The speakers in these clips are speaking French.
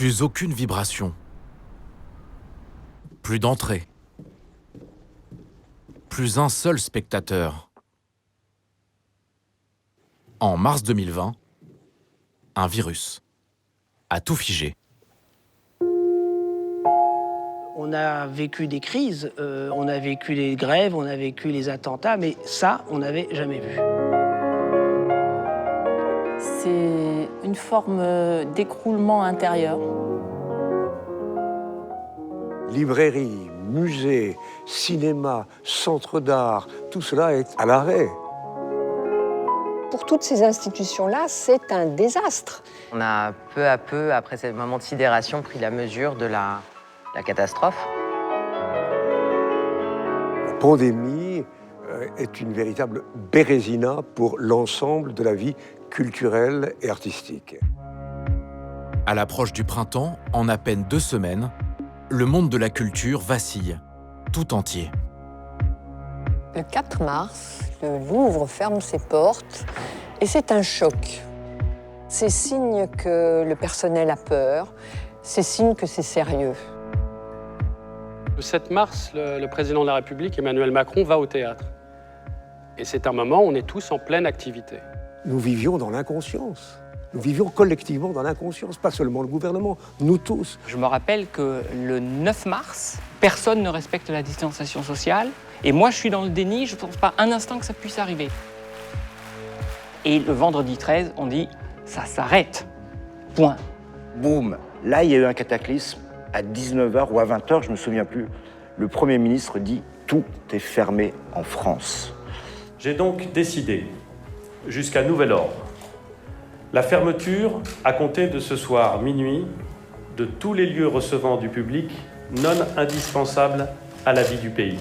Plus aucune vibration. Plus d'entrée. Plus un seul spectateur. En mars 2020, un virus a tout figé. On a vécu des crises, on a vécu les grèves, on a vécu les attentats, mais ça, on n'avait jamais vu. C'est une forme d'écroulement intérieur. Librairie, musée, cinéma, centre d'art, tout cela est à l'arrêt. Pour toutes ces institutions-là, c'est un désastre. On a peu à peu, après ce moment de sidération, pris la mesure de la catastrophe. La pandémie est une véritable bérésina pour l'ensemble de la vie culturelle et artistique. À l'approche du printemps, en à peine 2 semaines, le monde de la culture vacille, tout entier. Le 4 mars, le Louvre ferme ses portes et c'est un choc. C'est signe que le personnel a peur, c'est signe que c'est sérieux. Le 7 mars, le président de la République, Emmanuel Macron, va au théâtre. Et c'est un moment où on est tous en pleine activité. Nous vivions dans l'inconscience. Nous vivions collectivement dans l'inconscience, pas seulement le gouvernement, nous tous. Je me rappelle que le 9 mars, personne ne respecte la distanciation sociale. Et moi, je suis dans le déni, je ne pense pas un instant que ça puisse arriver. Et le vendredi 13, on dit « ça s'arrête ». Point. Boum. Là, il y a eu un cataclysme. À 19h ou à 20h, je ne me souviens plus, le Premier ministre dit « tout est fermé en France ». J'ai donc décidé, jusqu'à nouvel ordre, la fermeture, à compter de ce soir minuit, de tous les lieux recevant du public non indispensables à la vie du pays.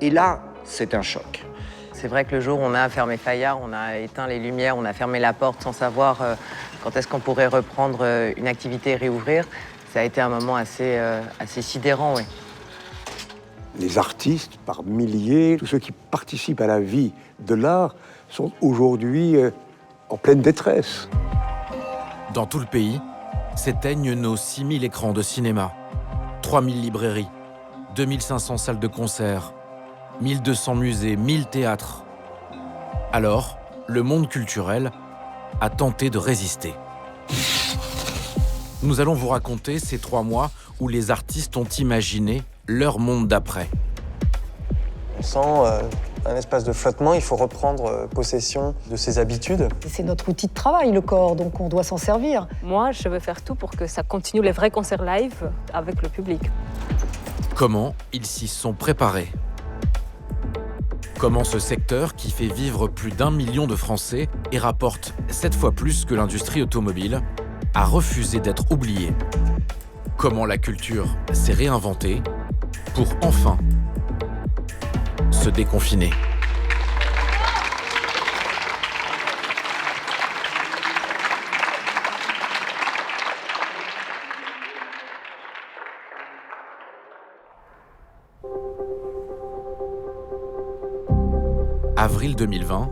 Et là, c'est un choc. C'est vrai que le jour où on a fermé Fayard, on a éteint les lumières, on a fermé la porte sans savoir quand est-ce qu'on pourrait reprendre une activité et réouvrir. Ça a été un moment assez sidérant, oui. Les artistes, par milliers, tous ceux qui participent à la vie de l'art, sont aujourd'hui en pleine détresse. Dans tout le pays, s'éteignent nos 6000 écrans de cinéma, 3000 librairies, 2500 salles de concert, 1200 musées, 1000 théâtres. Alors, le monde culturel a tenté de résister. Nous allons vous raconter ces 3 mois où les artistes ont imaginé leur monde d'après. On sent un espace de flottement, il faut reprendre possession de ses habitudes. C'est notre outil de travail, le corps, donc on doit s'en servir. Moi, je veux faire tout pour que ça continue les vrais concerts live avec le public. Comment ils s'y sont préparés? Comment ce secteur, qui fait vivre plus d'1 million de Français et rapporte 7 fois plus que l'industrie automobile, a refusé d'être oublié? Comment la culture s'est réinventée pour enfin se déconfiner? Avril 2020,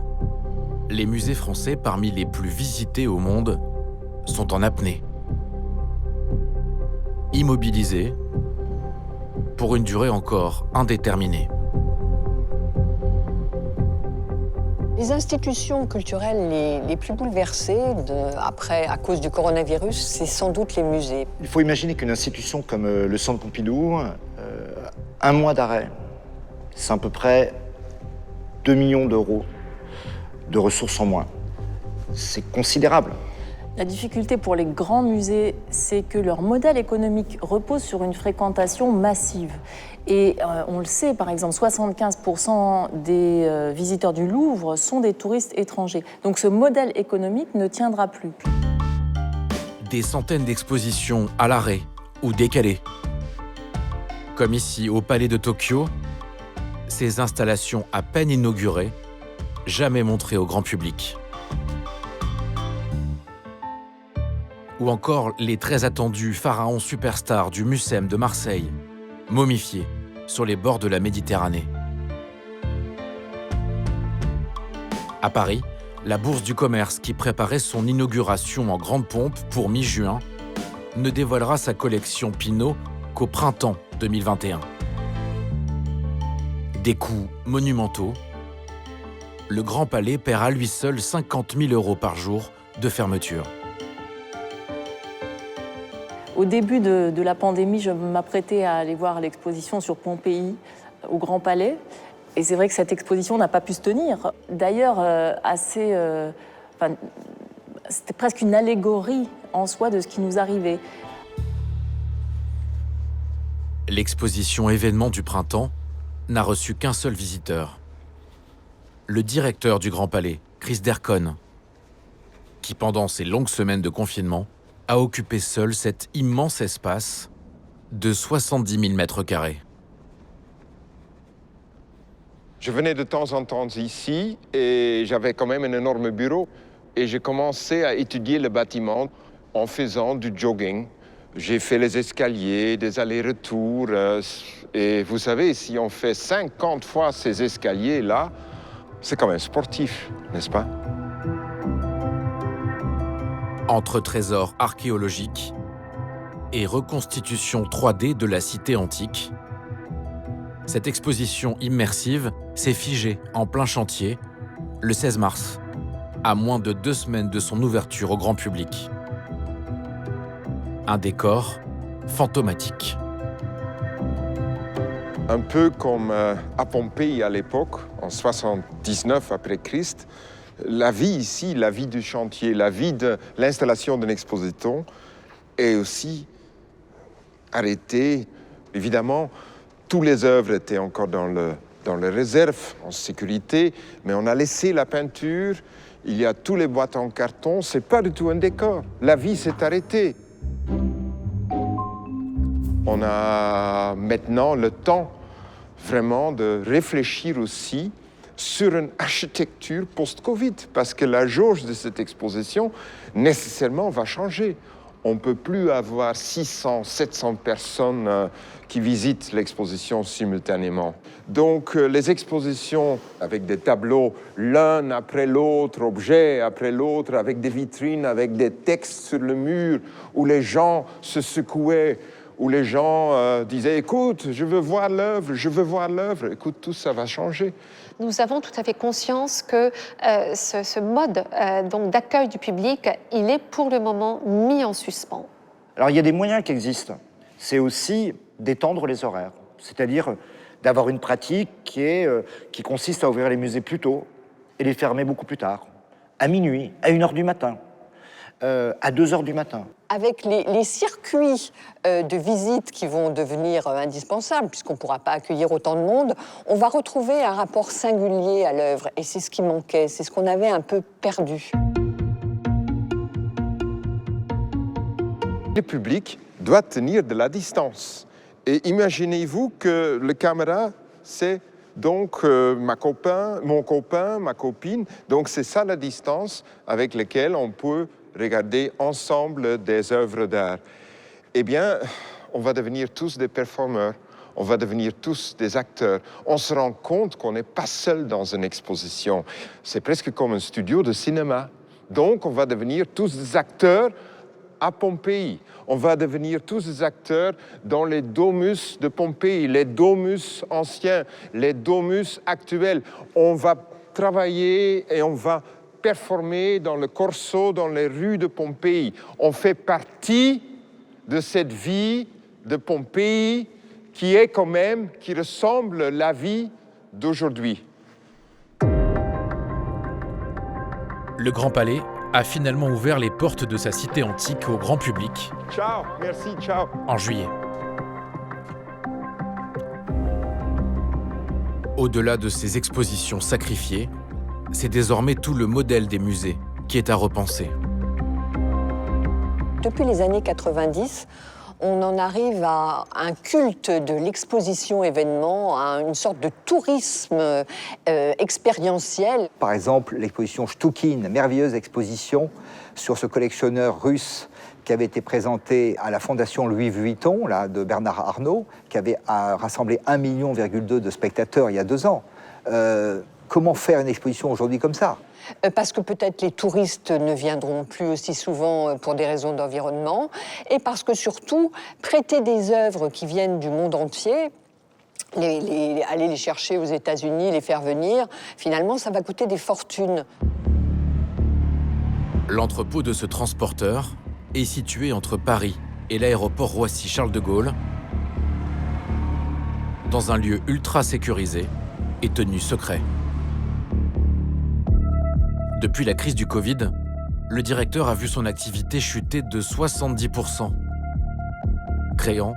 les musées français parmi les plus visités au monde sont en apnée. Immobilisés pour une durée encore indéterminée. Les institutions culturelles les plus bouleversées à cause du coronavirus, c'est sans doute les musées. Il faut imaginer qu'une institution comme le Centre Pompidou, un mois d'arrêt, c'est à peu près 2 millions d'euros de ressources en moins. C'est considérable. La difficulté pour les grands musées, c'est que leur modèle économique repose sur une fréquentation massive. Et on le sait, par exemple, 75% des visiteurs du Louvre sont des touristes étrangers. Donc ce modèle économique ne tiendra plus. Des centaines d'expositions à l'arrêt ou décalées. Comme ici au Palais de Tokyo, ces installations à peine inaugurées, jamais montrées au grand public. Ou encore les très attendus pharaons superstars du Mucem de Marseille, momifiés sur les bords de la Méditerranée. À Paris, la Bourse du commerce qui préparait son inauguration en grande pompe pour mi-juin ne dévoilera sa collection Pinault qu'au printemps 2021. Des coûts monumentaux, le Grand Palais perd à lui seul 50 000 € par jour de fermeture. Au début de la pandémie, je m'apprêtais à aller voir l'exposition sur Pompéi au Grand Palais. Et c'est vrai que cette exposition n'a pas pu se tenir. D'ailleurs, c'était presque une allégorie en soi de ce qui nous arrivait. L'exposition événement du printemps n'a reçu qu'un seul visiteur. Le directeur du Grand Palais, Chris Dercon, qui pendant ces longues semaines de confinement a occupé seul cet immense espace de 70 000 mètres carrés. Je venais de temps en temps ici et j'avais quand même un énorme bureau. Et j'ai commencé à étudier le bâtiment en faisant du jogging. J'ai fait les escaliers, des allers-retours. Et vous savez, si on fait 50 fois ces escaliers-là, c'est quand même sportif, n'est-ce pas? Entre trésors archéologiques et reconstitution 3D de la cité antique, cette exposition immersive s'est figée en plein chantier le 16 mars, à moins de 2 semaines de son ouverture au grand public. Un décor fantomatique. Un peu comme à Pompéi à l'époque, en 79 après Christ, la vie ici, la vie du chantier, la vie de l'installation d'une exposition est aussi arrêtée. Évidemment, toutes les œuvres étaient encore dans les réserves, en sécurité, mais on a laissé la peinture, il y a tous les boîtes en carton, c'est pas du tout un décor. La vie s'est arrêtée. On a maintenant le temps vraiment de réfléchir aussi sur une architecture post-Covid, parce que la jauge de cette exposition, nécessairement, va changer. On ne peut plus avoir 600, 700 personnes qui visitent l'exposition simultanément. Donc, les expositions avec des tableaux l'un après l'autre, objet après l'autre, avec des vitrines, avec des textes sur le mur, où les gens se secouaient, où les gens disaient « Écoute, je veux voir l'œuvre, je veux voir l'œuvre ». Écoute, tout ça va changer. Nous avons tout à fait conscience que ce mode donc d'accueil du public, il est pour le moment mis en suspens. Alors il y a des moyens qui existent. C'est aussi d'étendre les horaires, c'est-à-dire d'avoir une pratique qui consiste à ouvrir les musées plus tôt et les fermer beaucoup plus tard, à minuit, à 1h du matin, à 2h du matin. Avec les circuits de visite qui vont devenir indispensables, puisqu'on ne pourra pas accueillir autant de monde, on va retrouver un rapport singulier à l'œuvre. Et c'est ce qui manquait, c'est ce qu'on avait un peu perdu. Le public doit tenir de la distance. Et imaginez-vous que le caméra, c'est donc mon copain, ma copine. Donc c'est ça la distance avec laquelle on peut regarder ensemble des œuvres d'art. Eh bien, on va devenir tous des performeurs, on va devenir tous des acteurs. On se rend compte qu'on n'est pas seul dans une exposition. C'est presque comme un studio de cinéma. Donc, on va devenir tous des acteurs à Pompéi. On va devenir tous des acteurs dans les domus de Pompéi, les domus anciens, les domus actuels. On va travailler et on va performer dans le Corso, dans les rues de Pompéi. On fait partie de cette vie de Pompéi qui ressemble à la vie d'aujourd'hui. Le Grand Palais a finalement ouvert les portes de sa cité antique au grand public. Ciao, merci, ciao. En juillet. Au-delà de ces expositions sacrifiées, c'est désormais tout le modèle des musées qui est à repenser. Depuis les années 90, on en arrive à un culte de l'exposition-événement, à une sorte de tourisme expérientiel. Par exemple, l'exposition Shtukin, merveilleuse exposition sur ce collectionneur russe qui avait été présenté à la Fondation Louis Vuitton, là, de Bernard Arnault, qui avait rassemblé 1,2 million de spectateurs il y a 2 ans. Comment faire une exposition aujourd'hui comme ça ? parce que peut-être les touristes ne viendront plus aussi souvent pour des raisons d'environnement, et parce que surtout, prêter des œuvres qui viennent du monde entier, aller les chercher aux États-Unis, les faire venir, finalement, ça va coûter des fortunes. L'entrepôt de ce transporteur est situé entre Paris et l'aéroport Roissy-Charles de Gaulle, dans un lieu ultra sécurisé et tenu secret. Depuis la crise du Covid, le directeur a vu son activité chuter de 70%, créant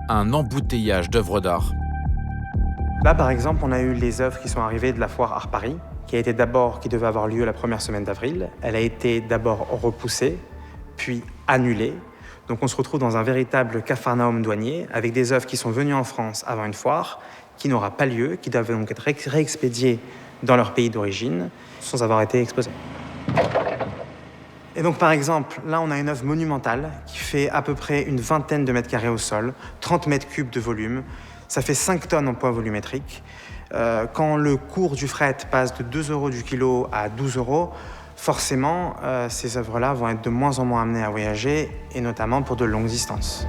un embouteillage d'œuvres d'art. Là, par exemple, on a eu les œuvres qui sont arrivées de la foire Art Paris, qui devait avoir lieu la première semaine d'avril. Elle a été d'abord repoussée, puis annulée. Donc on se retrouve dans un véritable capharnaüm douanier, avec des œuvres qui sont venues en France avant une foire, qui n'aura pas lieu, qui doivent donc être réexpédiées dans leur pays d'origine, sans avoir été exposées. Et donc, par exemple, là, on a une œuvre monumentale qui fait à peu près une vingtaine de mètres carrés au sol, 30 mètres cubes de volume. Ça fait 5 tonnes en poids volumétrique. Quand le cours du fret passe de 2 € du kilo à 12 €, forcément, ces œuvres-là vont être de moins en moins amenées à voyager, et notamment pour de longues distances.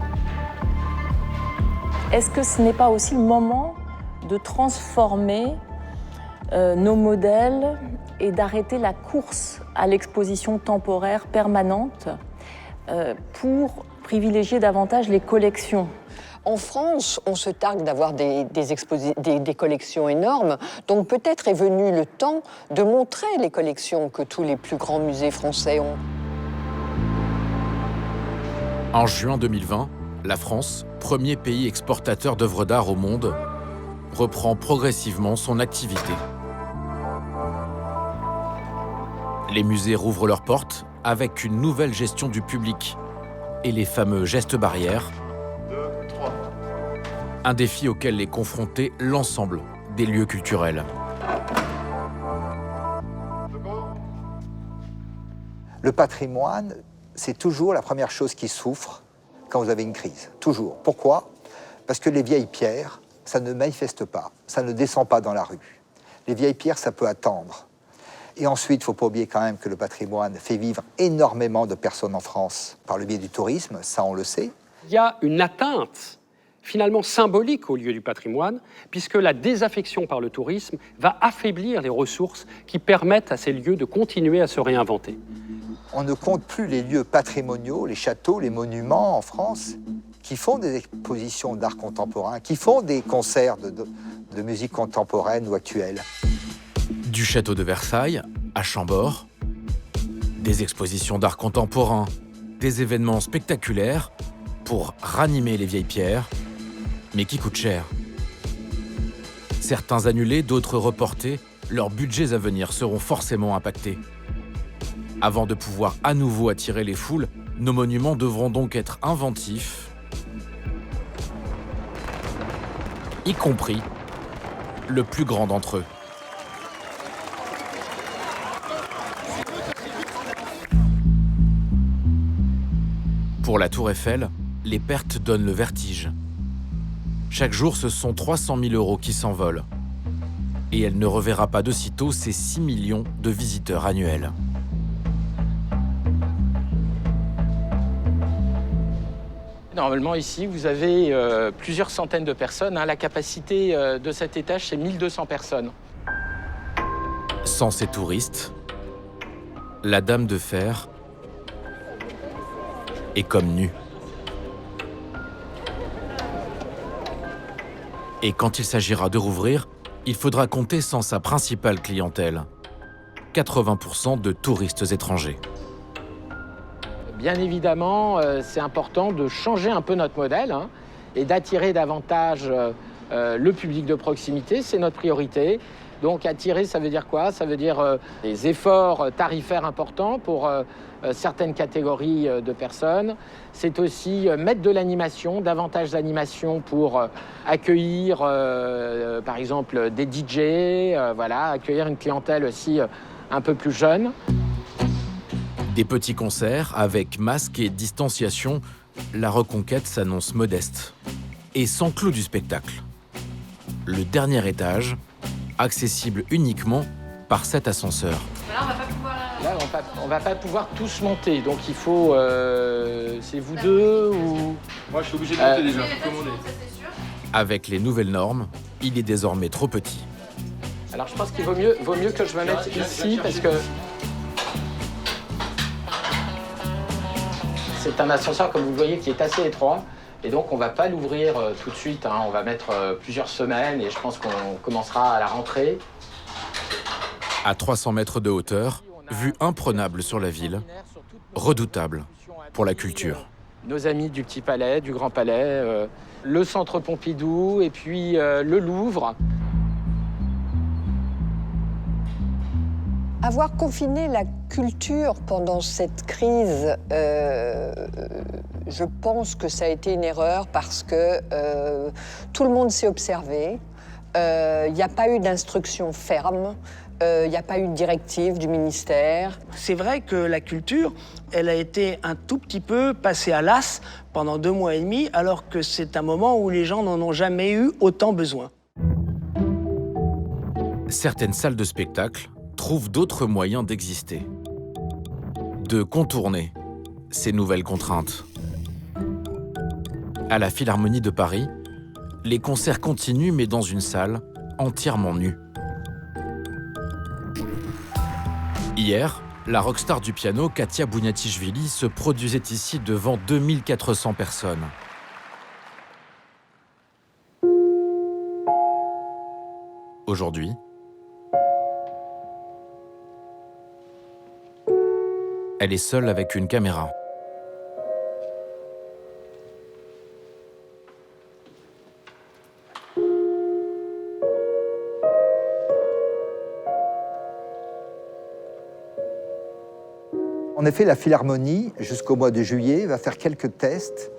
Est-ce que ce n'est pas aussi le moment de transformer nos modèles et d'arrêter la course à l'exposition temporaire permanente pour privilégier davantage les collections? En France, on se targue d'avoir des collections énormes, donc peut-être est venu le temps de montrer les collections que tous les plus grands musées français ont. En juin 2020, la France, premier pays exportateur d'œuvres d'art au monde, reprend progressivement son activité. Les musées rouvrent leurs portes avec une nouvelle gestion du public et les fameux gestes barrières, un défi auquel est confronté l'ensemble des lieux culturels. Le patrimoine, c'est toujours la première chose qui souffre quand vous avez une crise. Toujours. Pourquoi? Parce que les vieilles pierres, ça ne manifeste pas, ça ne descend pas dans la rue. Les vieilles pierres, ça peut attendre. Et ensuite, il ne faut pas oublier quand même que le patrimoine fait vivre énormément de personnes en France par le biais du tourisme, ça on le sait. Il y a une atteinte finalement symbolique au lieu du patrimoine, puisque la désaffection par le tourisme va affaiblir les ressources qui permettent à ces lieux de continuer à se réinventer. On ne compte plus les lieux patrimoniaux, les châteaux, les monuments en France, qui font des expositions d'art contemporain, qui font des concerts de musique contemporaine ou actuelle. Du château de Versailles à Chambord, des expositions d'art contemporain, des événements spectaculaires pour ranimer les vieilles pierres, mais qui coûtent cher. Certains annulés, d'autres reportés, leurs budgets à venir seront forcément impactés. Avant de pouvoir à nouveau attirer les foules, nos monuments devront donc être inventifs, y compris le plus grand d'entre eux. Pour la Tour Eiffel, les pertes donnent le vertige. Chaque jour, ce sont 300 000 € qui s'envolent. Et elle ne reverra pas de sitôt ses 6 millions de visiteurs annuels. Normalement, ici, vous avez plusieurs centaines de personnes. La capacité de cet étage, c'est 1200 personnes. Sans ces touristes, la Dame de Fer est comme nue. Et quand il s'agira de rouvrir, il faudra compter sans sa principale clientèle, 80% de touristes étrangers. Bien évidemment, c'est important de changer un peu notre modèle et d'attirer davantage le public de proximité. C'est notre priorité. Donc attirer, ça veut dire quoi? Ça veut dire des efforts tarifaires importants pour certaines catégories de personnes. C'est aussi mettre de l'animation, davantage d'animation pour accueillir, par exemple, des DJ, accueillir une clientèle aussi un peu plus jeune. Des petits concerts avec masques et distanciation, la reconquête s'annonce modeste et sans clou du spectacle. Le dernier étage, accessible uniquement par cet ascenseur. Là, on va pas Là, on va pas pouvoir tous monter, donc il faut... c'est vous deux ou... Moi, je suis obligé de monter déjà, faut commander. Avec les nouvelles normes, il est désormais trop petit. Alors je pense qu'il vaut mieux que je me mette ici, parce que... C'est un ascenseur, comme vous le voyez, qui est assez étroit. Et donc, on ne va pas l'ouvrir tout de suite. Hein. On va mettre plusieurs semaines et je pense qu'on commencera à la rentrée. À 300 mètres de hauteur, vue imprenable sur la ville, redoutable pour la culture. Nos amis du Petit Palais, du Grand Palais, le Centre Pompidou et puis le Louvre. Avoir confiné la culture pendant cette crise, je pense que ça a été une erreur parce que tout le monde s'est observé. Il n'y a pas eu d'instruction ferme. Il n'y a pas eu de directive du ministère. C'est vrai que la culture, elle a été un tout petit peu passée à l'as pendant 2 mois et demi, alors que c'est un moment où les gens n'en ont jamais eu autant besoin. Certaines salles de spectacle trouvent d'autres moyens d'exister, de contourner ces nouvelles contraintes. À la Philharmonie de Paris, les concerts continuent mais dans une salle entièrement nue. Hier, la rockstar du piano, Katia Bouniatichvili, se produisait ici devant 2400 personnes. Aujourd'hui, elle est seule avec une caméra. En effet, la Philharmonie, jusqu'au mois de juillet, va faire quelques tests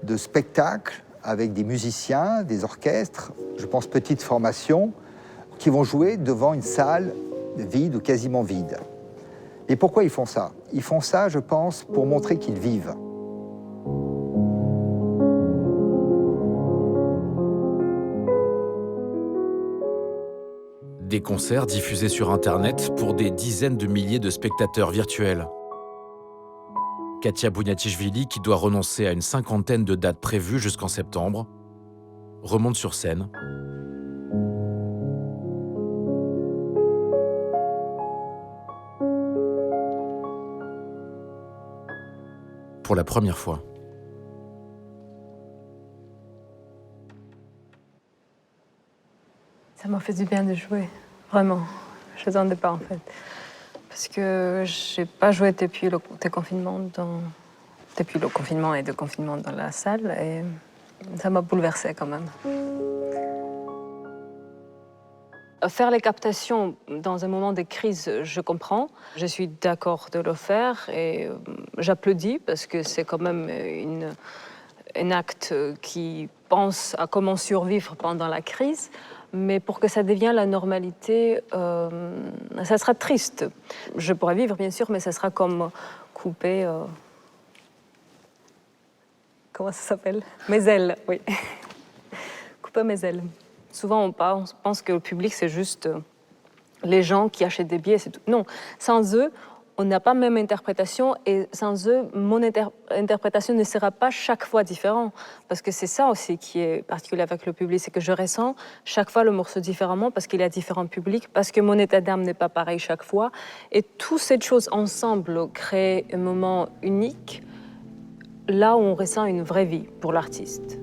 de spectacles avec des musiciens, des orchestres, je pense petites formations, qui vont jouer devant une salle vide ou quasiment vide. Et pourquoi ils font ça? Ils font ça, je pense, pour montrer qu'ils vivent. Des concerts diffusés sur Internet pour des dizaines de milliers de spectateurs virtuels. Katia Bouniatichvili, qui doit renoncer à une 50aine de dates prévues jusqu'en septembre, remonte sur scène. Pour la première fois. Ça m'a fait du bien de jouer, vraiment. Je n'attendais pas en fait. Parce que j'ai pas joué depuis le confinement et le confinement dans la salle et ça m'a bouleversée quand même. Faire les captations dans un moment de crise, je comprends. Je suis d'accord de le faire et j'applaudis parce que c'est quand même un acte qui pense à comment survivre pendant la crise. Mais pour que ça devienne la normalité, ça sera triste. Je pourrais vivre, bien sûr, mais ça sera comme couper... Comment ça s'appelle? Mes ailes, oui. Couper mes ailes. Souvent, on pense que le public, c'est juste les gens qui achètent des billets, c'est tout. Non, sans eux, on n'a pas la même interprétation et sans eux, mon interprétation ne sera pas chaque fois différente. Parce que c'est ça aussi qui est particulier avec le public, c'est que je ressens chaque fois le morceau différemment parce qu'il y a différents publics, parce que mon état d'âme n'est pas pareil chaque fois. Et toutes ces choses ensemble créent un moment unique, là où on ressent une vraie vie pour l'artiste.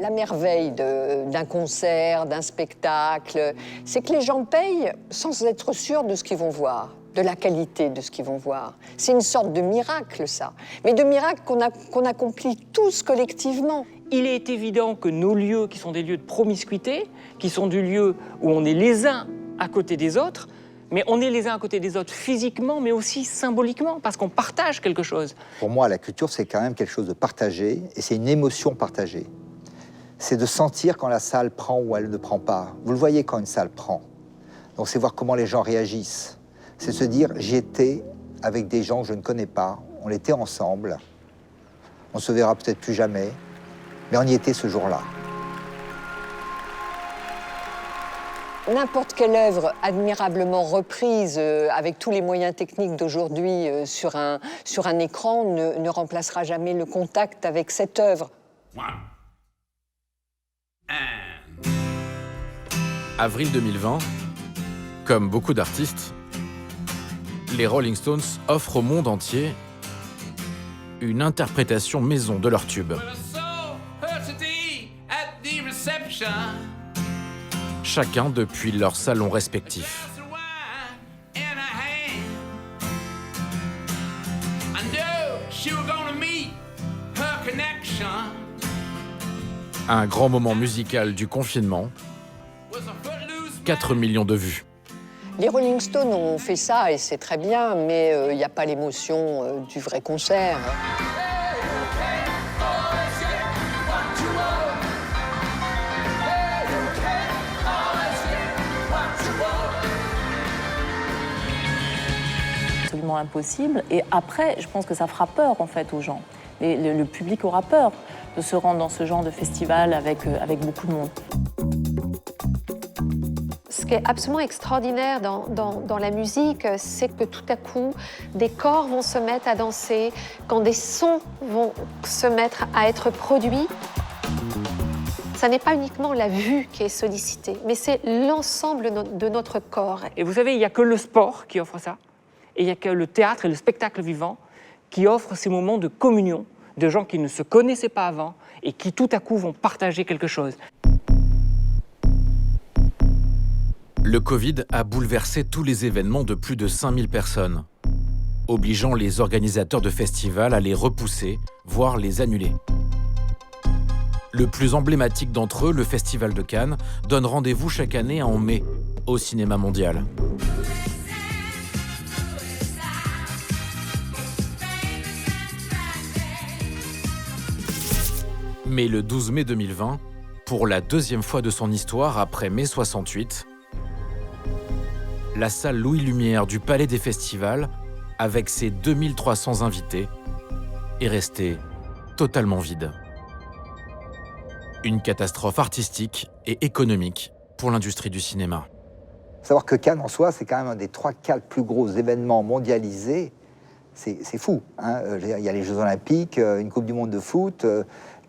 La merveille d'un concert, d'un spectacle, c'est que les gens payent sans être sûrs de ce qu'ils vont voir, de la qualité de ce qu'ils vont voir. C'est une sorte de miracle, ça. Mais de miracle qu'on accomplit tous collectivement. Il est évident que nos lieux, qui sont des lieux de promiscuité, qui sont des lieux où on est les uns à côté des autres, Mais on est les uns à côté des autres physiquement, mais aussi symboliquement, parce qu'on partage quelque chose. Pour moi, la culture, c'est quand même quelque chose de partagé, et c'est une émotion partagée. C'est de sentir quand la salle prend ou elle ne prend pas. Vous le voyez quand une salle prend. Donc c'est voir comment les gens réagissent. C'est se dire, j'y étais avec des gens que je ne connais pas, on était ensemble, on se verra peut-être plus jamais, mais on y était ce jour-là. N'importe quelle œuvre admirablement reprise avec tous les moyens techniques d'aujourd'hui sur un écran ne remplacera jamais le contact avec cette œuvre. Avril 2020, comme beaucoup d'artistes, les Rolling Stones offrent au monde entier une interprétation maison de leur tube. Chacun depuis leur salon respectif. Un grand moment musical du confinement, 4 millions de vues. Les Rolling Stones ont fait ça et c'est très bien, mais il n'y a pas l'émotion du vrai concert. Absolument impossible. Et après, je pense que ça fera peur en fait aux gens. Le public aura peur de se rendre dans ce genre de festival avec beaucoup de monde. Ce qui est absolument extraordinaire dans la musique, c'est que tout à coup, des corps vont se mettre à danser, quand des sons vont se mettre à être produits. Ça n'est pas uniquement la vue qui est sollicitée, mais c'est l'ensemble de notre corps. Et vous savez, il n'y a que le sport qui offre ça, et il n'y a que le théâtre et le spectacle vivant qui offrent ces moments de communion, de gens qui ne se connaissaient pas avant et qui tout à coup vont partager quelque chose. Le Covid a bouleversé tous les événements de plus de 5000 personnes, obligeant les organisateurs de festivals à les repousser, voire les annuler. Le plus emblématique d'entre eux, le Festival de Cannes, donne rendez-vous chaque année en mai au Cinéma Mondial. Mais le 12 mai 2020, pour la deuxième fois de son histoire après mai 68, la salle Louis Lumière du Palais des Festivals, avec ses 2300 invités, est restée totalement vide. Une catastrophe artistique et économique pour l'industrie du cinéma. Savoir que Cannes, en soi, c'est quand même un des 3-4 plus gros événements mondialisés. C'est fou, hein. Il y a les Jeux Olympiques, une Coupe du Monde de foot,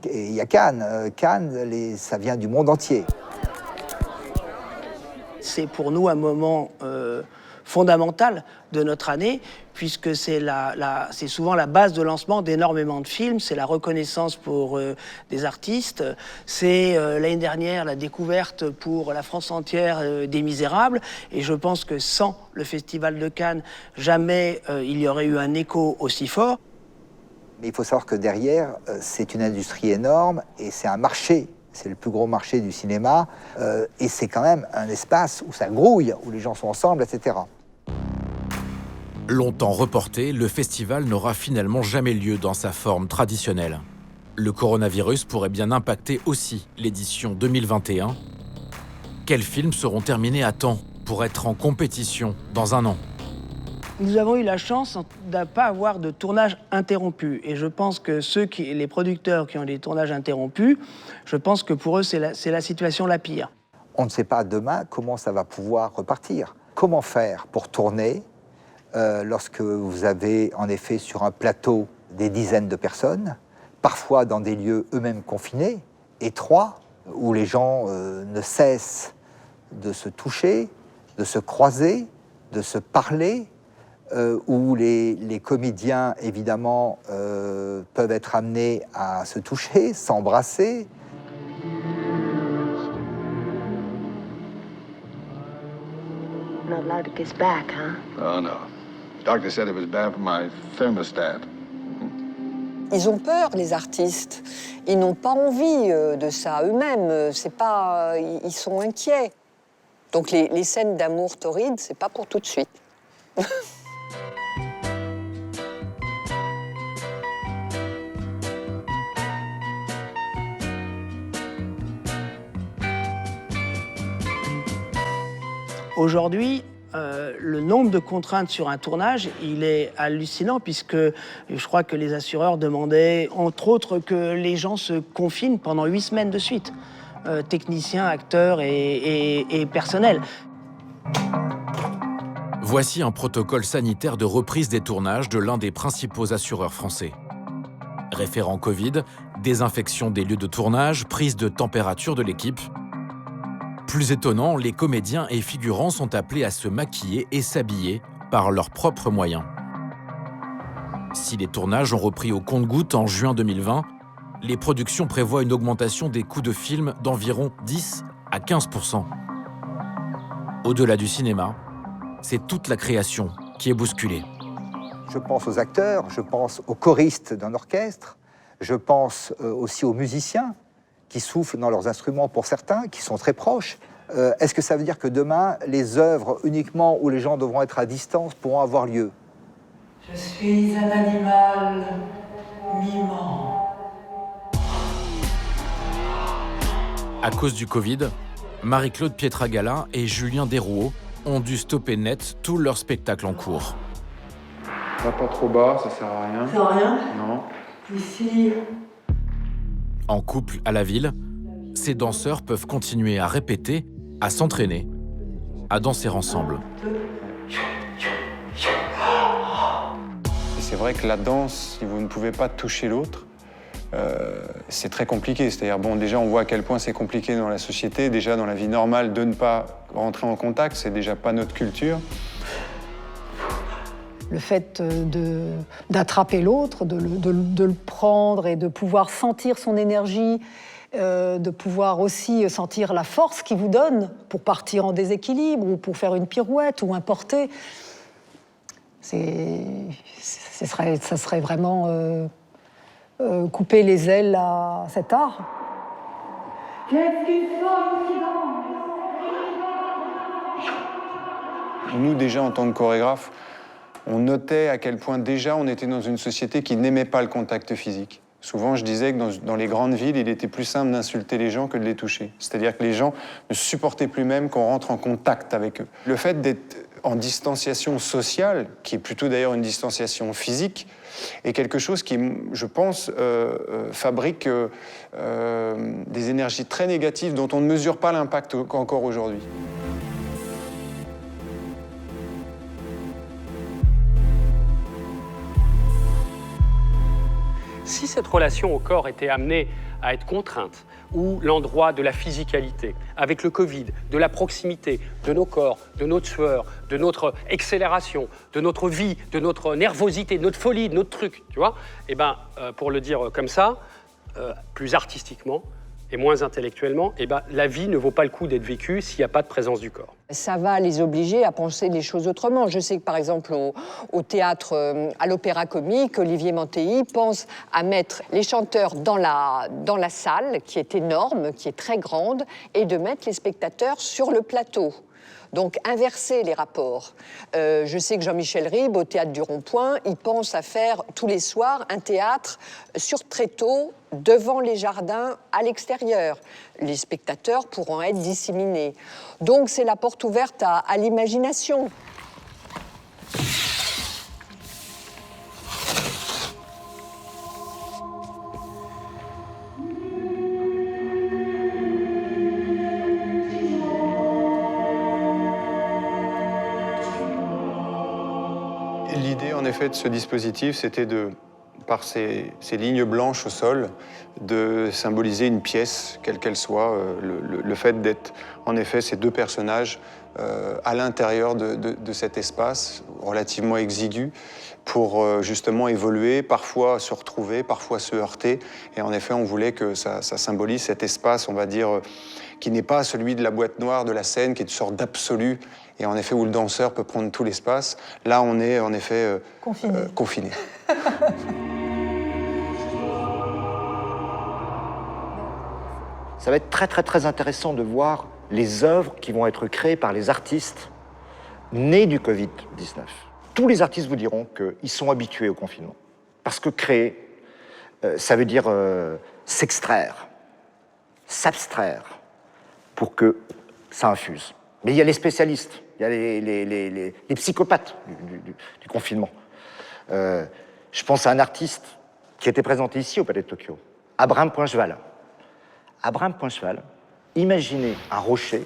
et il y a Cannes. Cannes, ça vient du monde entier. C'est pour nous un moment fondamental de notre année, puisque c'est souvent la base de lancement d'énormément de films, c'est la reconnaissance pour des artistes, c'est l'année dernière la découverte pour la France entière des Misérables, et je pense que sans le Festival de Cannes, jamais il y aurait eu un écho aussi fort. Mais il faut savoir que derrière, c'est une industrie énorme, et c'est un marché. C'est le plus gros marché du cinéma, et c'est quand même un espace où ça grouille, où les gens sont ensemble, etc. Longtemps reporté, le festival n'aura finalement jamais lieu dans sa forme traditionnelle. Le coronavirus pourrait bien impacter aussi l'édition 2021. Quels films seront terminés à temps pour être en compétition dans un an ? Nous avons eu la chance de ne pas avoir de tournage interrompu. Et je pense que les producteurs qui ont des tournages interrompus, je pense que pour eux, c'est la situation la pire. On ne sait pas demain comment ça va pouvoir repartir. Comment faire pour tourner lorsque vous avez en effet sur un plateau des dizaines de personnes, parfois dans des lieux eux-mêmes confinés, étroits, où les gens ne cessent de se toucher, de se croiser, de se parler, où les comédiens, évidemment, peuvent être amenés à se toucher, s'embrasser. Not allowed to kiss back, huh? Oh, no. Doctor said it was bad for my thermostat. Ils ont peur, les artistes. Ils n'ont pas envie de ça eux-mêmes. C'est pas, ils sont inquiets. Donc les scènes d'amour torrides, c'est pas pour tout de suite. Aujourd'hui, le nombre de contraintes sur un tournage, il est hallucinant puisque je crois que les assureurs demandaient, entre autres, que les gens se confinent pendant 8 semaines de suite. Techniciens, acteurs et personnel. Voici un protocole sanitaire de reprise des tournages de l'un des principaux assureurs français. Référent Covid, désinfection des lieux de tournage, prise de température de l'équipe. Plus étonnant, les comédiens et figurants sont appelés à se maquiller et s'habiller par leurs propres moyens. Si les tournages ont repris au compte-gouttes en juin 2020, les productions prévoient une augmentation des coûts de film d'environ 10 à 15%. Au-delà du cinéma, c'est toute la création qui est bousculée. Je pense aux acteurs, je pense aux choristes d'un orchestre, je pense aussi aux musiciens qui soufflent dans leurs instruments pour certains, qui sont très proches. Est-ce que ça veut dire que demain, les œuvres uniquement où les gens devront être à distance pourront avoir lieu? Je suis un animal mimant. À cause du Covid, Marie-Claude Pietragala et Julien Desrouault ont dû stopper net tous leurs spectacles en cours. Va pas trop bas, ça sert à rien. Ça sert à rien? Non. Ici. En couple à la ville, ces danseurs peuvent continuer à répéter, à s'entraîner, à danser ensemble. Et c'est vrai que la danse, si vous ne pouvez pas toucher l'autre, c'est très compliqué. C'est-à-dire, bon, déjà, on voit à quel point c'est compliqué dans la société. Déjà, dans la vie normale, de ne pas rentrer en contact, c'est déjà pas notre culture. Le fait d'attraper l'autre, de le prendre et de pouvoir sentir son énergie, de pouvoir aussi sentir la force qu'il vous donne pour partir en déséquilibre ou pour faire une pirouette ou un porté, ça serait vraiment couper les ailes à cet art. Qu'est-ce qu'il faut ici? Nous, déjà, en tant que chorégraphe, on notait à quel point déjà on était dans une société qui n'aimait pas le contact physique. Souvent, je disais que dans les grandes villes, il était plus simple d'insulter les gens que de les toucher. C'est-à-dire que les gens ne supportaient plus même qu'on rentre en contact avec eux. Le fait d'être en distanciation sociale, qui est plutôt d'ailleurs une distanciation physique, est quelque chose qui, je pense, fabrique des énergies très négatives dont on ne mesure pas l'impact encore aujourd'hui. Si cette relation au corps était amenée à être contrainte, ou l'endroit de la physicalité, avec le Covid, de la proximité de nos corps, de notre sueur, de notre accélération, de notre vie, de notre nervosité, de notre folie, de notre truc, tu vois, eh ben, pour le dire comme ça, plus artistiquement et moins intellectuellement, eh ben, la vie ne vaut pas le coup d'être vécue s'il n'y a pas de présence du corps. Ça va les obliger à penser les choses autrement. Je sais que, par exemple, au théâtre, à l'Opéra Comique, Olivier Mantéi pense à mettre les chanteurs dans la salle, qui est énorme, qui est très grande, et de mettre les spectateurs sur le plateau. Donc, inverser les rapports. Je sais que Jean-Michel Ribes, au Théâtre du Rond-Point, il pense à faire tous les soirs un théâtre sur tréteau, devant les jardins, à l'extérieur. Les spectateurs pourront être disséminés. Donc, c'est la porte ouverte à l'imagination. L'idée, en effet, de ce dispositif, c'était par ces lignes blanches au sol, de symboliser une pièce, quelle qu'elle soit, le fait d'être, en effet, ces deux personnages à l'intérieur de cet espace relativement exigu, pour justement évoluer, parfois se retrouver, parfois se heurter. Et en effet, on voulait que ça symbolise cet espace, on va dire, qui n'est pas celui de la boîte noire de la scène, qui est une sorte d'absolu, et en effet où le danseur peut prendre tout l'espace. Là, on est en effet confiné. Ça va être très très très intéressant de voir les œuvres qui vont être créées par les artistes nés du Covid-19. Tous les artistes vous diront qu'ils sont habitués au confinement. Parce que créer, ça veut dire s'extraire, s'abstraire, pour que ça infuse. Mais il y a les spécialistes, il y a les psychopathes du confinement. Je pense à un artiste qui était présenté ici au Palais de Tokyo, Abraham Poincheval. Abraham Poincheval, imaginez un rocher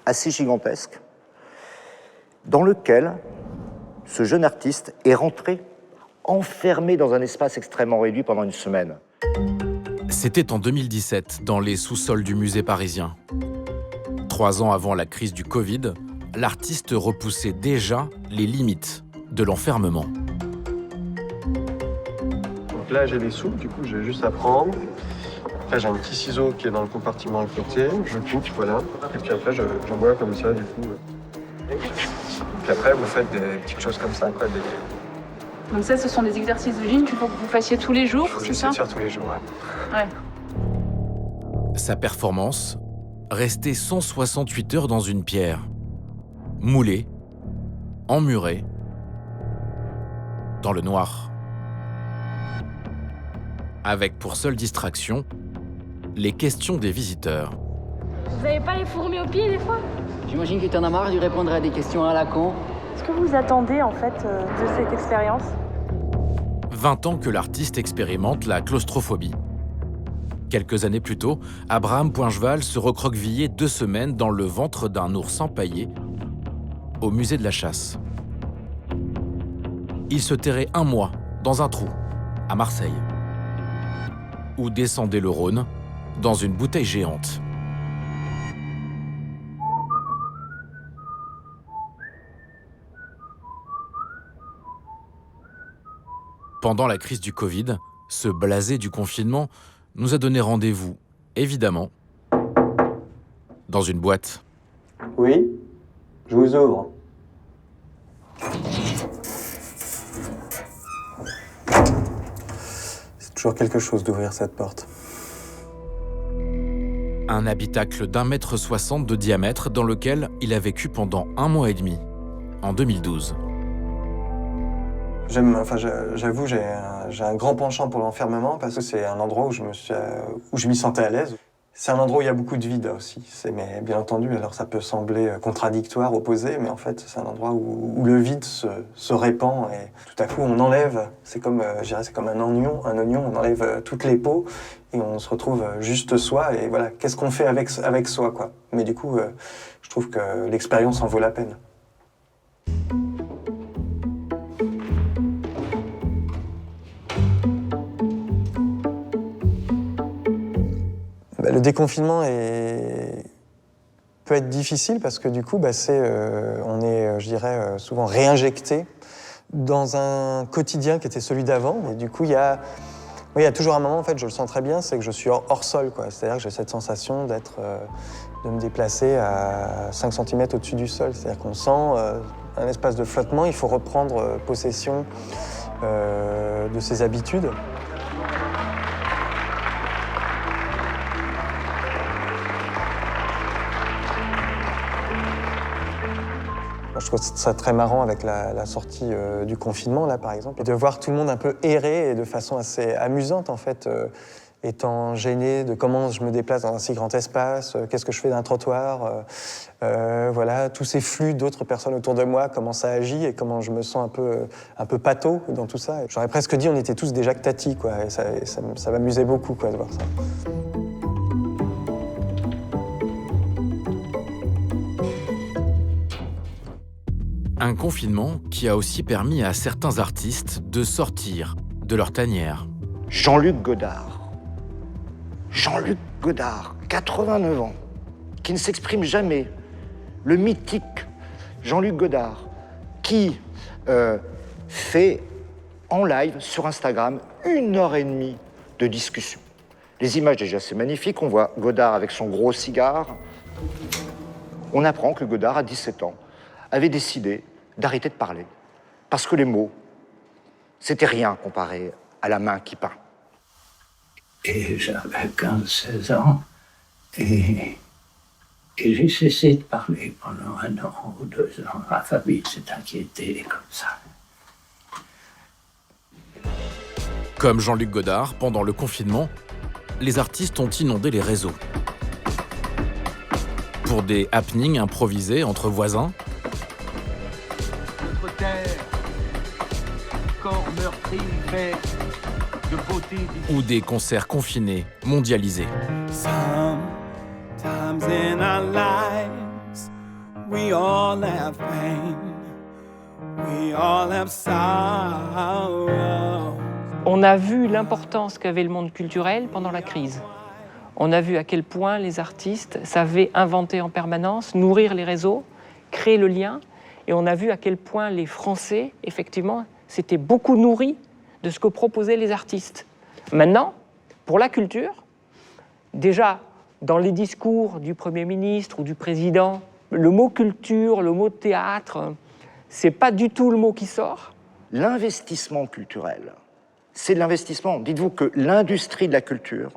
assez gigantesque dans lequel ce jeune artiste est rentré enfermé dans un espace extrêmement réduit pendant une semaine. C'était en 2017, dans les sous-sols du musée parisien. 3 ans avant la crise du Covid, l'artiste repoussait déjà les limites de l'enfermement. Donc là, j'ai les soupes, du coup, j'ai juste à prendre. Après, j'ai un petit ciseau qui est dans le compartiment à côté. Je coupe, voilà. Et puis après, j'envoie comme ça, du coup. Puis après, vous faites des petites choses comme ça, quoi. Donc ça, ce sont des exercices de ligne qu'il faut que vous fassiez tous les jours, c'est ça ? J'essaie de faire tous les jours, ouais. Sa performance, rester 168 heures dans une pierre, moulée, emmurée, dans le noir. Avec pour seule distraction, les questions des visiteurs. Vous n'avez pas les fourmis aux pieds, des fois ? J'imagine que tu en as marre de répondre à des questions à la con. Est-ce que vous attendez, en fait, de cette expérience ? 20 ans que l'artiste expérimente la claustrophobie. Quelques années plus tôt, Abraham Poincheval se recroquevillait 2 semaines dans le ventre d'un ours empaillé au musée de la chasse. Il se terrait 1 mois dans un trou, à Marseille, où descendait le Rhône dans une bouteille géante. Pendant la crise du Covid, ce blasé du confinement nous a donné rendez-vous, évidemment, dans une boîte. Oui, je vous ouvre. C'est toujours quelque chose d'ouvrir cette porte. Un habitacle d'1,60 m de diamètre dans lequel il a vécu pendant 1 mois et demi, en 2012. J'avoue, j'ai un grand penchant pour l'enfermement parce que c'est un endroit où je m'y sentais à l'aise. C'est un endroit où il y a beaucoup de vide aussi. Mais bien entendu, alors ça peut sembler contradictoire, opposé, mais en fait, c'est un endroit où le vide se répand et tout à coup, on enlève. C'est comme, c'est comme un oignon, on enlève toutes les peaux et on se retrouve juste soi. Et voilà, qu'est-ce qu'on fait avec soi, quoi. Mais du coup, je trouve que l'expérience en vaut la peine. Le déconfinement peut être difficile parce que du coup, on est, je dirais, souvent réinjecté dans un quotidien qui était celui d'avant. Et du coup, il y a toujours un moment, en fait, je le sens très bien, c'est que je suis hors sol, quoi. C'est-à-dire que j'ai cette sensation de me déplacer à 5 cm au-dessus du sol. C'est-à-dire qu'on sent un espace de flottement, il faut reprendre possession de ses habitudes. Je trouve ça très marrant avec la sortie du confinement, là, par exemple, et de voir tout le monde un peu errer et de façon assez amusante, en fait, étant gêné de comment je me déplace dans un si grand espace, qu'est-ce que je fais d'un trottoir, voilà, tous ces flux d'autres personnes autour de moi, comment ça agit et comment je me sens un peu pâteau dans tout ça. J'aurais presque dit on était tous des Jacques Tati, quoi, et ça m'amusait beaucoup, quoi, de voir ça. Un confinement qui a aussi permis à certains artistes de sortir de leur tanière. Jean-Luc Godard. Jean-Luc Godard, 89 ans, qui ne s'exprime jamais. Le mythique Jean-Luc Godard, qui fait en live sur Instagram 1h30 de discussion. Les images, déjà, c'est magnifique. On voit Godard avec son gros cigare. On apprend que Godard, à 17 ans, avait décidé d'arrêter de parler. Parce que les mots, c'était rien comparé à la main qui peint. Et j'avais 15-16 ans, et Et j'ai cessé de parler pendant 1 an ou 2 ans. La famille s'est inquiétée comme ça. Comme Jean-Luc Godard, pendant le confinement, les artistes ont inondé les réseaux. Pour des happenings improvisés entre voisins, notre terre, corps meurtri, fait de beauté. Ou des concerts confinés, mondialisés. Sometimes in our lives, we all have pain, we all have sorrow. On a vu l'importance qu'avait le monde culturel pendant la crise. On a vu à quel point les artistes savaient inventer en permanence, nourrir les réseaux, créer le lien. Et on a vu à quel point les Français, effectivement, s'étaient beaucoup nourris de ce que proposaient les artistes. Maintenant, pour la culture, déjà, dans les discours du Premier ministre ou du Président, le mot culture, le mot théâtre, c'est pas du tout le mot qui sort. L'investissement culturel, c'est de l'investissement. Dites-vous que l'industrie de la culture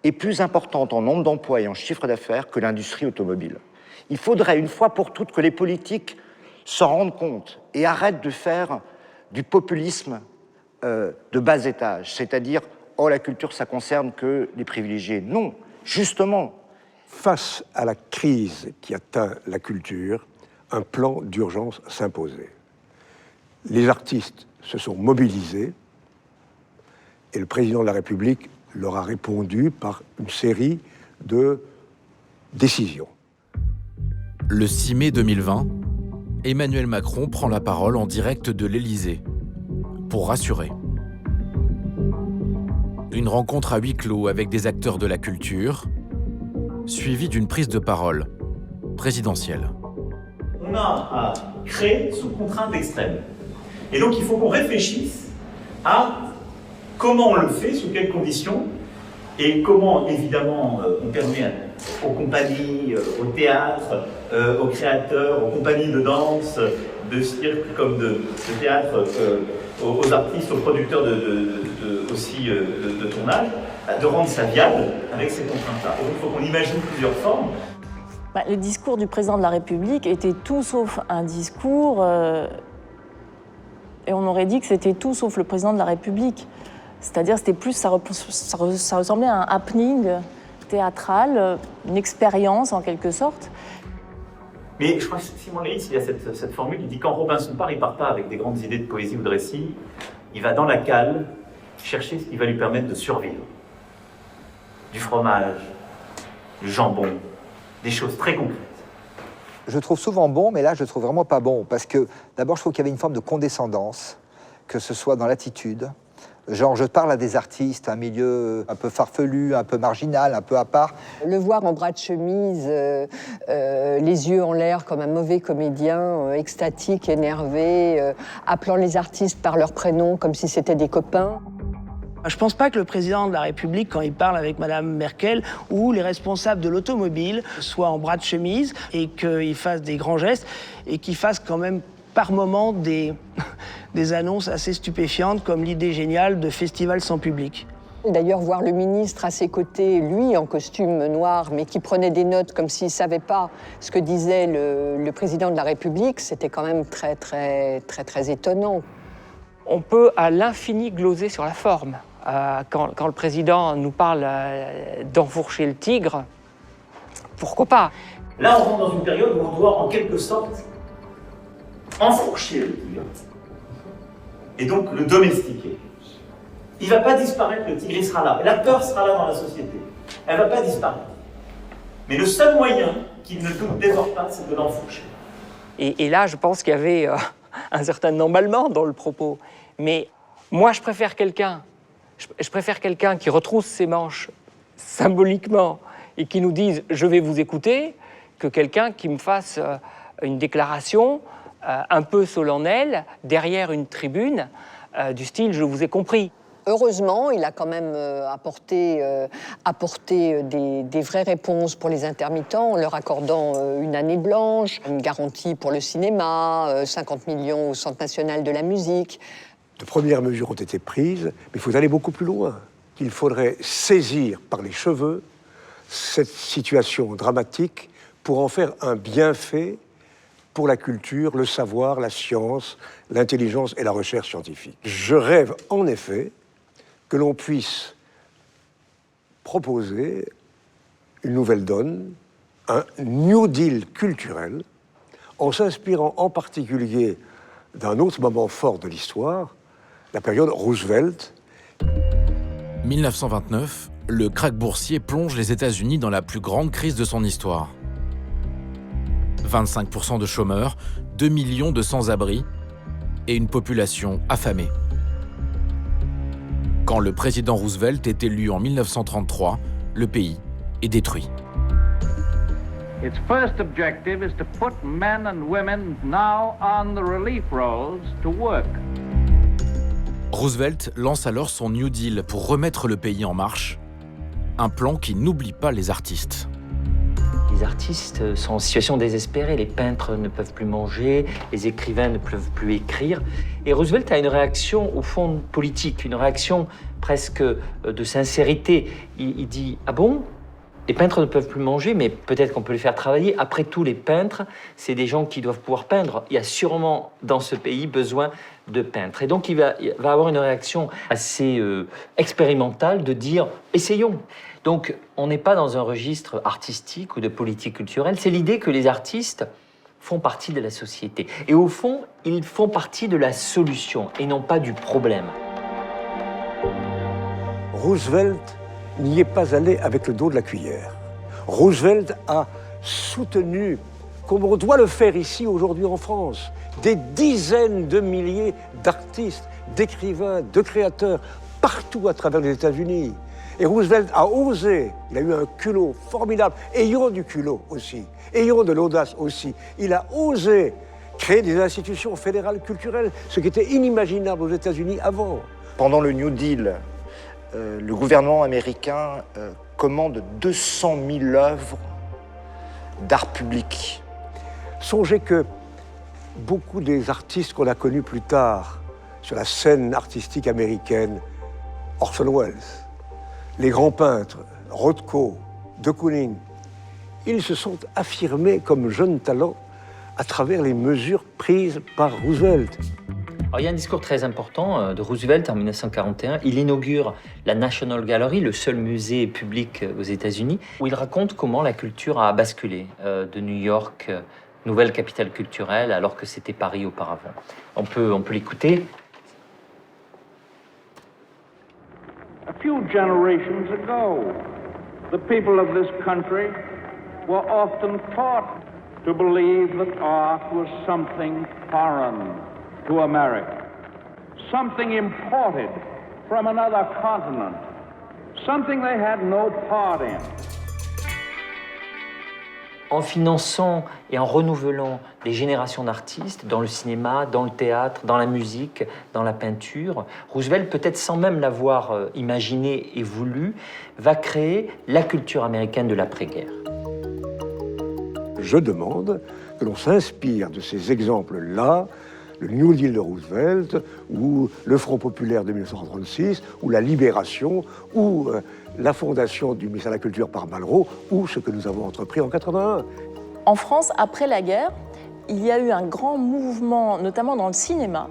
est plus importante en nombre d'emplois et en chiffre d'affaires que l'industrie automobile. Il faudrait une fois pour toutes que les politiques s'en rendent compte et arrêtent de faire du populisme de bas étage, c'est-à-dire « oh, la culture, ça concerne que les privilégiés ». Non, justement. Face à la crise qui atteint la culture, un plan d'urgence s'imposait. Les artistes se sont mobilisés et le président de la République leur a répondu par une série de décisions. Le 6 mai 2020, Emmanuel Macron prend la parole en direct de l'Élysée pour rassurer. Une rencontre à huis clos avec des acteurs de la culture, suivie d'une prise de parole présidentielle. On a à créer sous contrainte extrême. Et donc il faut qu'on réfléchisse à comment on le fait, sous quelles conditions, et comment, évidemment, on permet aux compagnies, au théâtre, aux créateurs, aux compagnies de danse, de cirque comme de théâtre, aux artistes, aux producteurs aussi de tournage, de rendre ça viable avec ces contraintes-là. Donc il faut qu'on imagine plusieurs formes. Le discours du président de la République était tout sauf un discours, et on aurait dit que c'était tout sauf le président de la République. C'est-à-dire, c'était plus, ça ressemblait à un happening théâtral, une expérience en quelque sorte. Mais je crois que Simon Leitz, il y a cette formule, il dit quand Robinson part, il part pas avec des grandes idées de poésie ou de récit, il va dans la cale chercher ce qui va lui permettre de survivre. Du fromage, du jambon, des choses très concrètes. Je trouve souvent bon, mais là je trouve vraiment pas bon, parce que d'abord je trouve qu'il y avait une forme de condescendance, que ce soit dans l'attitude. Genre, je parle à des artistes, un milieu un peu farfelu, un peu marginal, un peu à part. Le voir en bras de chemise, les yeux en l'air comme un mauvais comédien, extatique, énervé, appelant les artistes par leur prénom comme si c'était des copains. Je ne pense pas que le président de la République, quand il parle avec Mme Merkel, ou les responsables de l'automobile, soient en bras de chemise et qu'ils fassent des grands gestes et qu'ils fassent quand même par moments des annonces assez stupéfiantes comme l'idée géniale de festivals sans public. D'ailleurs, voir le ministre à ses côtés, lui en costume noir, mais qui prenait des notes comme s'il ne savait pas ce que disait le président de la République, c'était quand même très, très, très, très étonnant. On peut à l'infini gloser sur la forme. Quand le président nous parle d'enfourcher le tigre, pourquoi pas? Là, on rentre dans une période où on doit, en quelque sorte, enfourcher le tigre et donc le domestiquer. Il ne va pas disparaître, le tigre, il sera là. La peur sera là dans la société. Elle ne va pas disparaître. Mais le seul moyen qu'il ne nous dévore pas, c'est de l'enfourcher. Et là, je pense qu'il y avait un certain emballement dans le propos. Mais moi, je préfère quelqu'un qui retrousse ses manches symboliquement et qui nous dise « je vais vous écouter » que quelqu'un qui me fasse une déclaration un peu solennelle derrière une tribune du style « je vous ai compris ». Heureusement, il a quand même apporté des vraies réponses pour les intermittents en leur accordant une année blanche, une garantie pour le cinéma, 50 millions au Centre national de la musique. De premières mesures ont été prises, mais il faut aller beaucoup plus loin. Il faudrait saisir par les cheveux cette situation dramatique pour en faire un bienfait pour la culture, le savoir, la science, l'intelligence et la recherche scientifique. Je rêve en effet que l'on puisse proposer une nouvelle donne, un New Deal culturel, en s'inspirant en particulier d'un autre moment fort de l'histoire, la période Roosevelt. 1929, le krach boursier plonge les États-Unis dans la plus grande crise de son histoire. 25% de chômeurs, 2 millions de sans-abri et une population affamée. Quand le président Roosevelt est élu en 1933, le pays est détruit. Its first objective is to put men and women now on the relief rolls to work. Roosevelt lance alors son New Deal pour remettre le pays en marche, un plan qui n'oublie pas les artistes. Les artistes sont en situation désespérée, les peintres ne peuvent plus manger, les écrivains ne peuvent plus écrire. Et Roosevelt a une réaction au fond politique, une réaction presque de sincérité. Il dit « Ah bon ? Les peintres ne peuvent plus manger, mais peut-être qu'on peut les faire travailler. Après tout, les peintres, c'est des gens qui doivent pouvoir peindre. Il y a sûrement dans ce pays besoin de peintres. » Et donc il va avoir une réaction assez expérimentale de dire « Essayons ». Donc, on n'est pas dans un registre artistique ou de politique culturelle. C'est l'idée que les artistes font partie de la société. Et au fond, ils font partie de la solution et non pas du problème. Roosevelt n'y est pas allé avec le dos de la cuillère. Roosevelt a soutenu, comme on doit le faire ici aujourd'hui en France, des dizaines de milliers d'artistes, d'écrivains, de créateurs, partout à travers les États-Unis. Et Roosevelt a osé, il a eu un culot formidable, ayant du culot aussi, ayant de l'audace aussi. Il a osé créer des institutions fédérales culturelles, ce qui était inimaginable aux États-Unis avant. Pendant le New Deal, le gouvernement américain commande 200 000 œuvres d'art public. Songez que beaucoup des artistes qu'on a connus plus tard sur la scène artistique américaine, Orson Welles, les grands peintres, Rothko, de Kooning, ils se sont affirmés comme jeunes talents à travers les mesures prises par Roosevelt. Alors, il y a un discours très important de Roosevelt en 1941. Il inaugure la National Gallery, le seul musée public aux États-Unis, où il raconte comment la culture a basculé de New York, nouvelle capitale culturelle, alors que c'était Paris auparavant. On peut l'écouter. A few generations ago, the people of this country were often taught to believe that art was something foreign to America, something imported from another continent, something they had no part in. En finançant et en renouvelant des générations d'artistes dans le cinéma, dans le théâtre, dans la musique, dans la peinture, Roosevelt, peut-être sans même l'avoir imaginé et voulu, va créer la culture américaine de l'après-guerre. Je demande que l'on s'inspire de ces exemples-là, le New Deal de Roosevelt, ou le Front populaire de 1936, ou la Libération, ou la fondation du ministère de la Culture par Malraux, ou ce que nous avons entrepris en 1981. En France, après la guerre, il y a eu un grand mouvement, notamment dans le cinéma,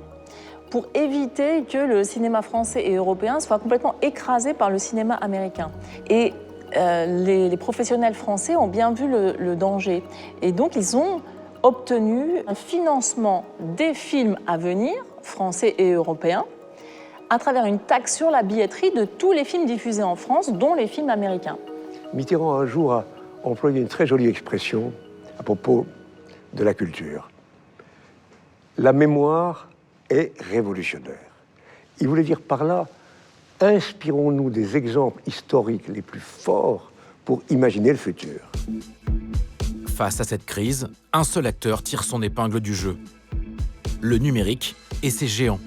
pour éviter que le cinéma français et européen soit complètement écrasé par le cinéma américain. Et les professionnels français ont bien vu le danger. Et donc, ils ont obtenu un financement des films à venir, français et européens, à travers une taxe sur la billetterie de tous les films diffusés en France, dont les films américains. Mitterrand, un jour, a employé une très jolie expression à propos de la culture. La mémoire est révolutionnaire. Il voulait dire par là, inspirons-nous des exemples historiques les plus forts pour imaginer le futur. Face à cette crise, un seul acteur tire son épingle du jeu. Le numérique et ses géants,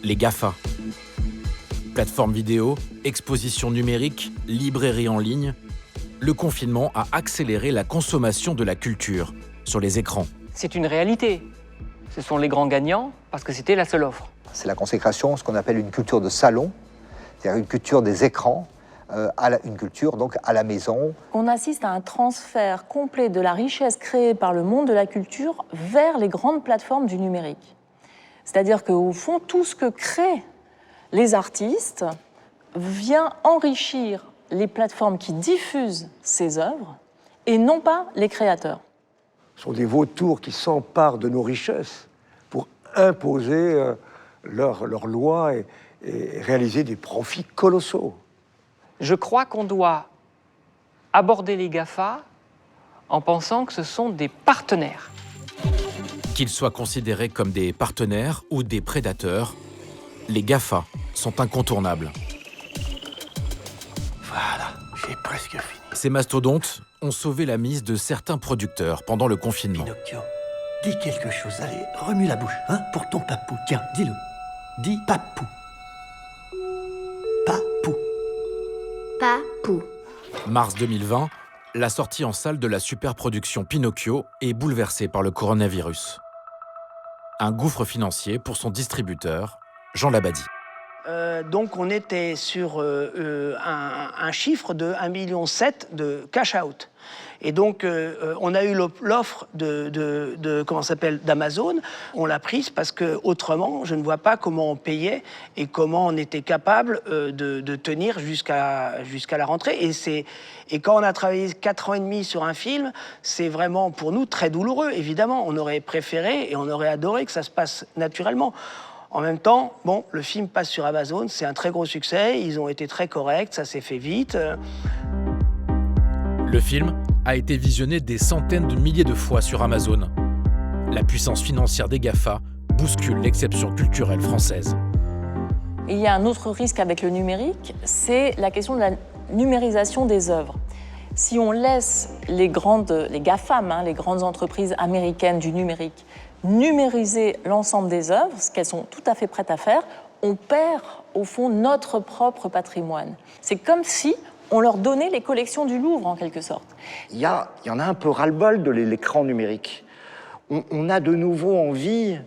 les GAFA. Plateforme vidéo, exposition numérique, librairie en ligne, le confinement a accéléré la consommation de la culture sur les écrans. C'est une réalité. Ce sont les grands gagnants parce que c'était la seule offre. C'est la consécration, ce qu'on appelle une culture de salon, c'est-à-dire une culture des écrans, une culture donc à la maison. On assiste à un transfert complet de la richesse créée par le monde de la culture vers les grandes plateformes du numérique. C'est-à-dire qu'au fond, tout ce que créent les artistes vient enrichir les plateformes qui diffusent ces œuvres et non pas les créateurs. Ce sont des vautours qui s'emparent de nos richesses pour imposer leurs lois et réaliser des profits colossaux. Je crois qu'on doit aborder les GAFA en pensant que ce sont des partenaires. Qu'ils soient considérés comme des partenaires ou des prédateurs, les GAFA sont incontournables. Voilà, j'ai presque fini. Ces mastodontes ont sauvé la mise de certains producteurs pendant le confinement. Pinocchio, dis quelque chose, allez, remue la bouche, hein, pour ton papou. Tiens, dis-le. Dis papou. Papou. Papou. Mars 2020, la sortie en salle de la superproduction Pinocchio est bouleversée par le coronavirus. Un gouffre financier pour son distributeur, Jean Labadie. Donc on était sur un chiffre de 1,7 million de cash-out. Et donc on a eu l'offre d'Amazon. On l'a prise parce que autrement, je ne vois pas comment on payait et comment on était capable de tenir jusqu'à la rentrée. Et quand on a travaillé 4 ans et demi sur un film, c'est vraiment pour nous très douloureux, évidemment. On aurait préféré et on aurait adoré que ça se passe naturellement. En même temps, bon, le film passe sur Amazon, c'est un très gros succès, ils ont été très corrects, ça s'est fait vite. Le film a été visionné des centaines de milliers de fois sur Amazon. La puissance financière des GAFA bouscule l'exception culturelle française. Et il y a un autre risque avec le numérique, c'est la question de la numérisation des œuvres. Si on laisse les GAFAM, les grandes entreprises américaines du numérique, numériser l'ensemble des œuvres, ce qu'elles sont tout à fait prêtes à faire, on perd au fond notre propre patrimoine. C'est comme si on leur donnait les collections du Louvre en quelque sorte. Il y en a un peu ras-le-bol de l'écran numérique. On a de nouveau envie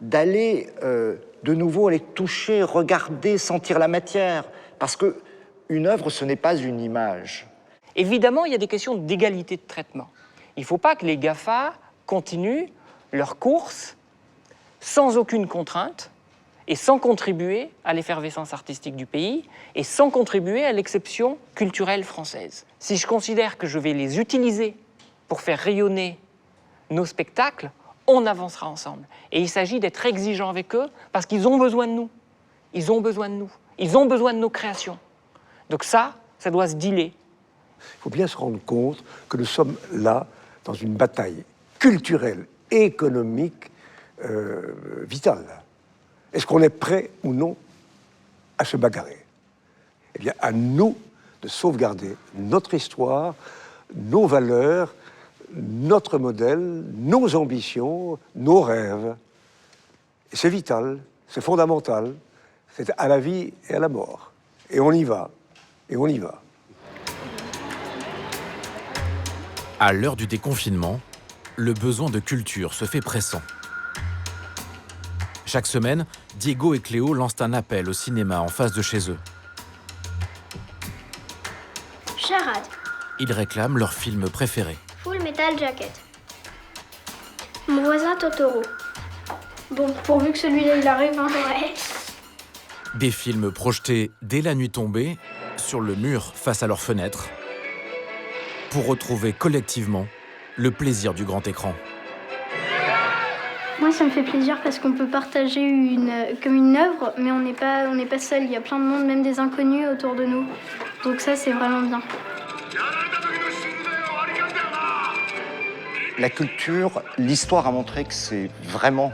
d'aller de nouveau aller toucher, regarder, sentir la matière. Parce qu'une œuvre, ce n'est pas une image. Évidemment, il y a des questions d'égalité de traitement. Il ne faut pas que les GAFA continuent leur course sans aucune contrainte et sans contribuer à l'effervescence artistique du pays et sans contribuer à l'exception culturelle française. Si je considère que je vais les utiliser pour faire rayonner nos spectacles, on avancera ensemble. Et il s'agit d'être exigeant avec eux parce qu'ils ont besoin de nous. Ils ont besoin de nous. Ils ont besoin de nos créations. Donc ça doit se dealer. Il faut bien se rendre compte que nous sommes là dans une bataille culturelle, économique, vitale. Est-ce qu'on est prêt ou non à se bagarrer? Eh bien, à nous de sauvegarder notre histoire, nos valeurs, notre modèle, nos ambitions, nos rêves. Et c'est vital, c'est fondamental, c'est à la vie et à la mort. Et on y va, et on y va. À l'heure du déconfinement, le besoin de culture se fait pressant. Chaque semaine, Diego et Cléo lancent un appel au cinéma en face de chez eux. Charade. Ils réclament leur film préféré. Full Metal Jacket. Mon voisin Totoro. Bon, pourvu que celui-là il arrive, hein. Ouais. Des films projetés dès la nuit tombée, sur le mur face à leurs fenêtres, pour retrouver collectivement le plaisir du grand écran. Moi, ça me fait plaisir parce qu'on peut partager comme une œuvre, mais on n'est pas seul. Il y a plein de monde, même des inconnus autour de nous. Donc ça, c'est vraiment bien. La culture, l'histoire a montré que c'est vraiment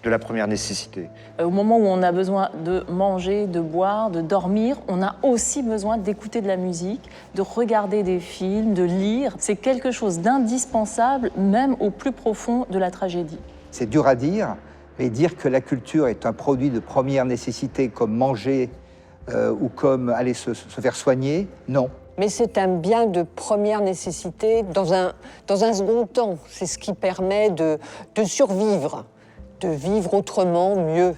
de la première nécessité. Au moment où on a besoin de manger, de boire, de dormir, on a aussi besoin d'écouter de la musique, de regarder des films, de lire. C'est quelque chose d'indispensable, même au plus profond de la tragédie. C'est dur à dire, mais dire que la culture est un produit de première nécessité comme manger ou comme aller se faire soigner, non. Mais c'est un bien de première nécessité dans un second temps. C'est ce qui permet de survivre, de vivre autrement, mieux.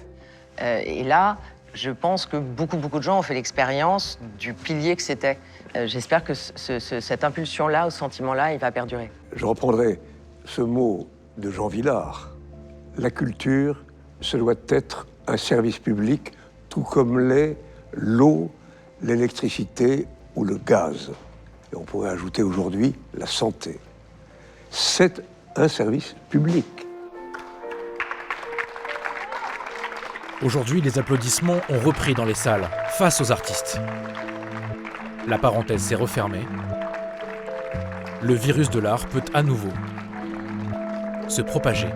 Et là, Je pense que beaucoup de gens ont fait l'expérience du pilier que c'était. J'espère que cette impulsion-là, ce sentiment-là, il va perdurer. Je reprendrai ce mot de Jean Vilar. La culture, ce doit être un service public, tout comme l'est l'eau, l'électricité ou le gaz. Et on pourrait ajouter aujourd'hui la santé. C'est un service public. Aujourd'hui, les applaudissements ont repris dans les salles, face aux artistes. La parenthèse s'est refermée. Le virus de l'art peut à nouveau se propager.